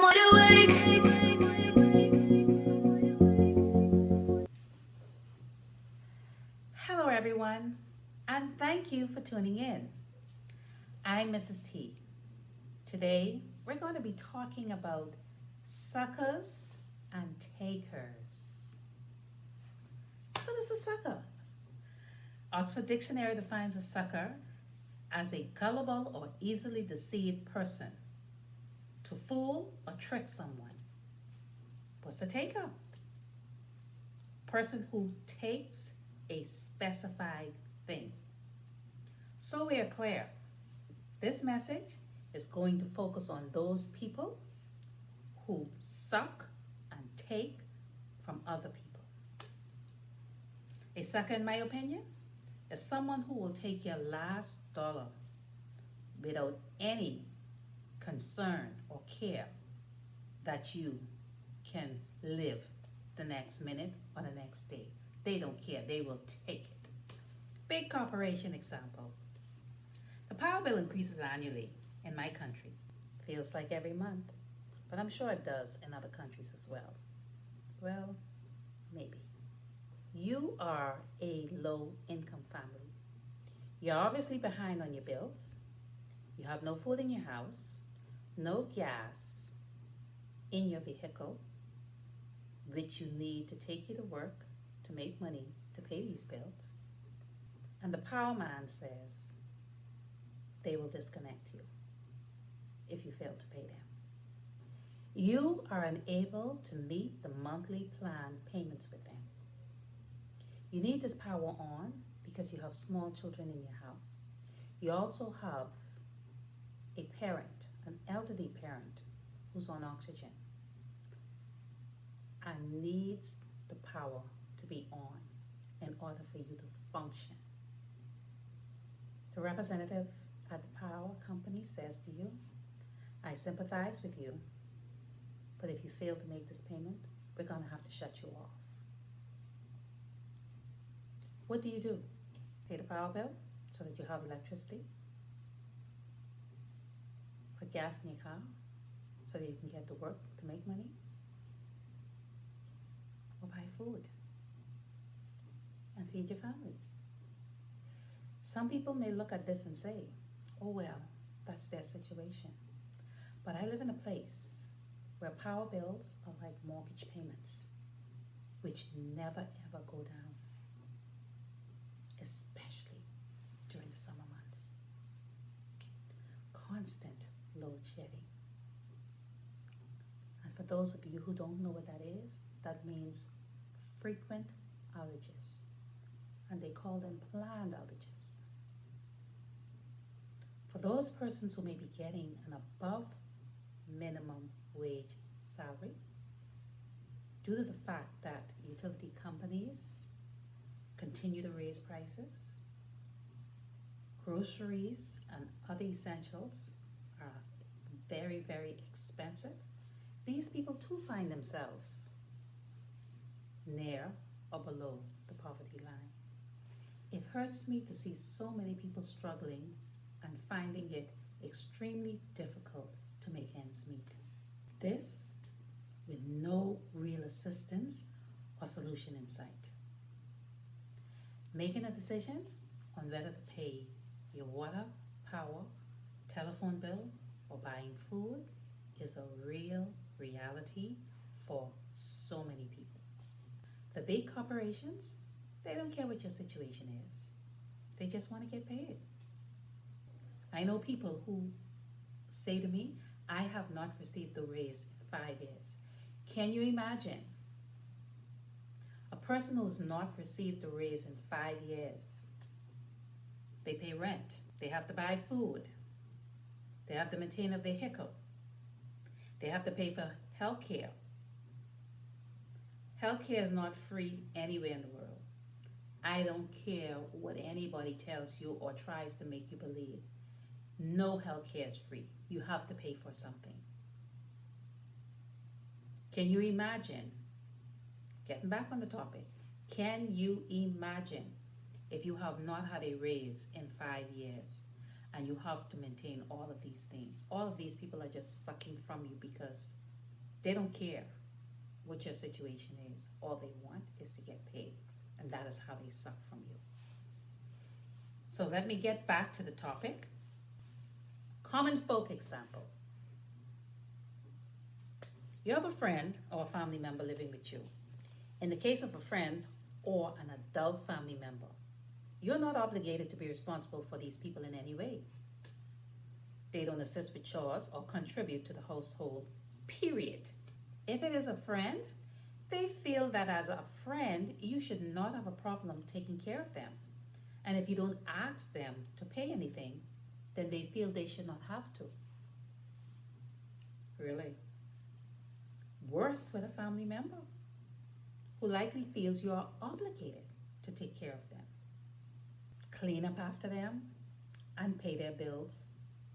wide awake. Hello, everyone, and thank you for tuning in. I'm Mrs. T. Today, we're going to be talking about suckers and takers. What is a sucker? Oxford Dictionary defines a sucker as a gullible or easily deceived person to fool or trick someone. What's a taker? Person who takes a specified thing. So we are clear. This message is going to focus on those people who suck and take from other people. A sucker, in my opinion, is someone who will take your last dollar without any concern or care that you can live the next minute or the next day. They don't care, they will take it. Big corporation example. The power bill increases annually in my country. Feels like every month, but I'm sure it does in other countries as well. Well, maybe. You are a low income family. You're obviously behind on your bills. You have no food in your house, no gas in your vehicle, which you need to take you to work to make money to pay these bills. And the power man says they will disconnect you if you fail to pay them. You are unable to meet the monthly plan payments with them. You need this power on because you have small children in your house. You also have a parent, an elderly parent, who's on oxygen and needs the power to be on in order for you to function. The representative at the power company says to you, I sympathize with you, but if you fail to make this payment, we're going to have to shut you off. What do? Pay the power bill so that you have electricity? Put gas in your car so that you can get to work to make money? Or buy food and feed your family? Some people may look at this and say, oh well, that's their situation. But I live in a place where power bills are like mortgage payments, which never ever go down, especially during the summer months. Constant load shedding. And for those of you who don't know what that is, that means frequent outages. And they call them planned outages. For those persons who may be getting an above minimum wage salary, due to the fact that utility companies continue to raise prices, groceries and other essentials are very, very expensive, these people too find themselves near or below the poverty line. It hurts me to see so many people struggling and finding it extremely difficult to make ends meet. This with no real assistance or solution in sight. Making a decision on whether to pay your water, power, telephone bill, or buying food is a real reality for so many people. The big corporations, they don't care what your situation is. They just want to get paid. I know people who say to me, I have not received the raise in 5 years. Can you imagine? A person who's not received the raise in 5 years, they pay rent, they have to buy food, they have to maintain a vehicle, they have to pay for health care. Health care is not free anywhere in the world. I don't care what anybody tells you or tries to make you believe. No health care is free. You have to pay for something. Can you imagine, getting back on the topic, can you imagine if you have not had a raise in 5 years and you have to maintain all of these things? All of these people are just sucking from you because They don't care what your situation is. All they want is to get paid. And that is how they suck from you. So let me get back to the topic. Common folk example. You have a friend or a family member living with you. In the case of a friend or an adult family member, you're not obligated to be responsible for these people in any way. They don't assist with chores or contribute to the household, period. If it is a friend, they feel that as a friend, you should not have a problem taking care of them. And if you don't ask them to pay anything, then they feel they should not have to. Really. Worse with a family member who likely feels you are obligated to take care of them, clean up after them, and pay their bills,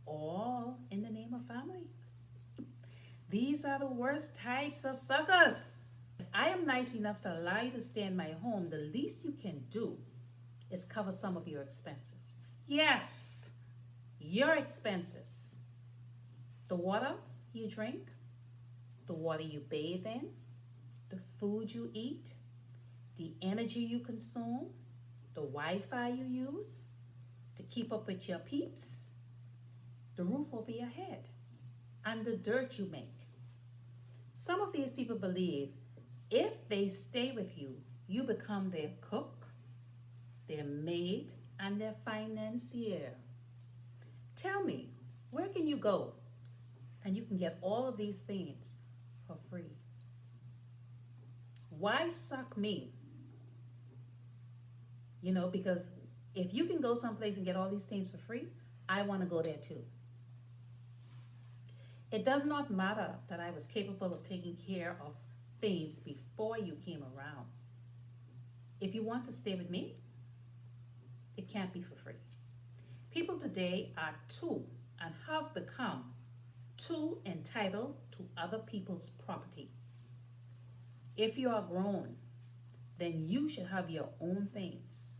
all in the name of family. These are the worst types of suckers. If I am nice enough to allow you to stay in my home, the least you can do is cover some of your expenses. Yes, your expenses. The water you drink, the water you bathe in, the food you eat, the energy you consume, the Wi-Fi you use to keep up with your peeps, the roof over your head, and the dirt you make. Some of these people believe if they stay with you, you become their cook, their maid, and their financier. Tell me, where can you go and you can get all of these things for free? Why suck me? Because if you can go someplace and get all these things for free, I want to go there too. It does not matter that I was capable of taking care of things before you came around. If you want to stay with me, it can't be for free. People today are too and have become too entitled to other people's property. If you are grown, then you should have your own things.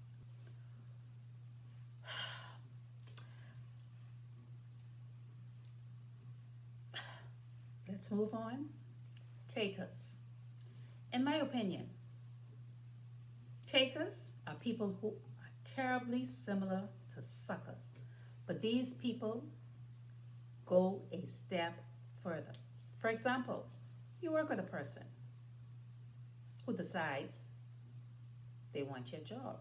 Let's move on. Takers. In my opinion, takers are people who are terribly similar to suckers. But these people go a step further. For example, you work with a person who decides they want your job.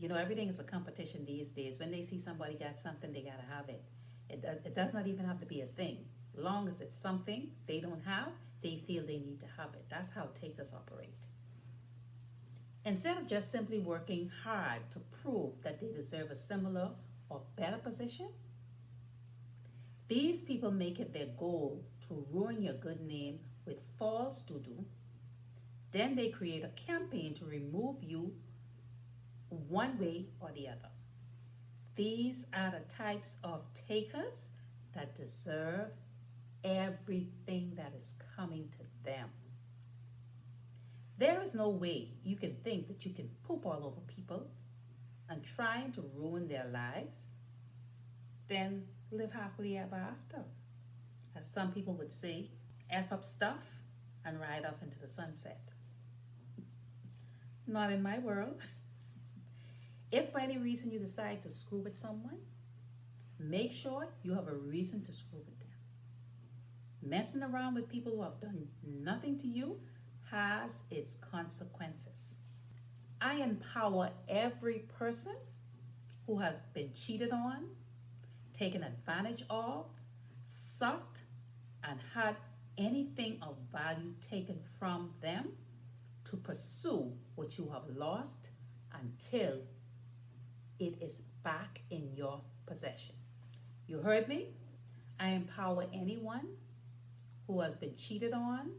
Everything is a competition these days. When they see somebody got something, they gotta have it. It does not even have to be a thing. As long as it's something they don't have, they feel they need to have it. That's how takers operate. Instead of just simply working hard to prove that they deserve a similar or better position, these people make it their goal to ruin your good name with false doo-doo. Then they create a campaign to remove you one way or the other. These are the types of takers that deserve everything that is coming to them. There is no way you can think that you can poop all over people and trying to ruin their lives, then live happily ever after. As some people would say, F up stuff and ride off into the sunset. Not in my world. If for any reason you decide to screw with someone, make sure you have a reason to screw with them. Messing around with people who have done nothing to you has its consequences. I empower every person who has been cheated on, taken advantage of, sucked, and had anything of value taken from them to pursue what you have lost until it is back in your possession. You heard me? I empower anyone who has been cheated on,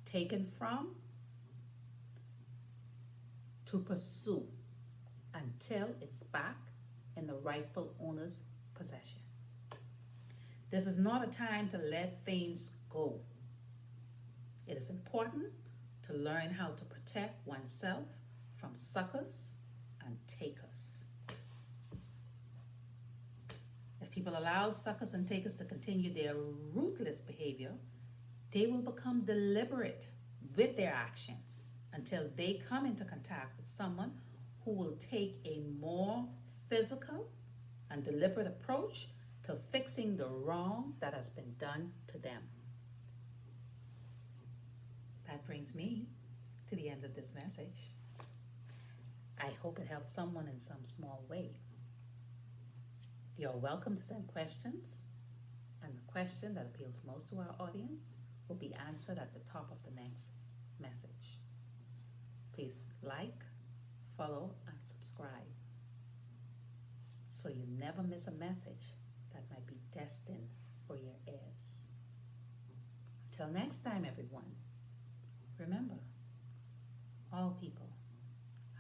taken from, to pursue until it's back in the rightful owner's possession. This is not a time to let things go. It is important to learn how to protect oneself from suckers and takers. If people allow suckers and takers to continue their ruthless behavior, They will become deliberate with their actions until they come into contact with someone who will take a more physical and deliberate approach to fixing the wrong that has been done to them. That brings me to the end of this message. I hope it helps someone in some small way. You're welcome to send questions, and the question that appeals most to our audience will be answered at the top of the next message. Please like, follow, and subscribe so you never miss a message that might be destined for your ears. Till next time, everyone, remember, all people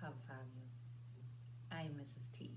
have value. I am Mrs. T.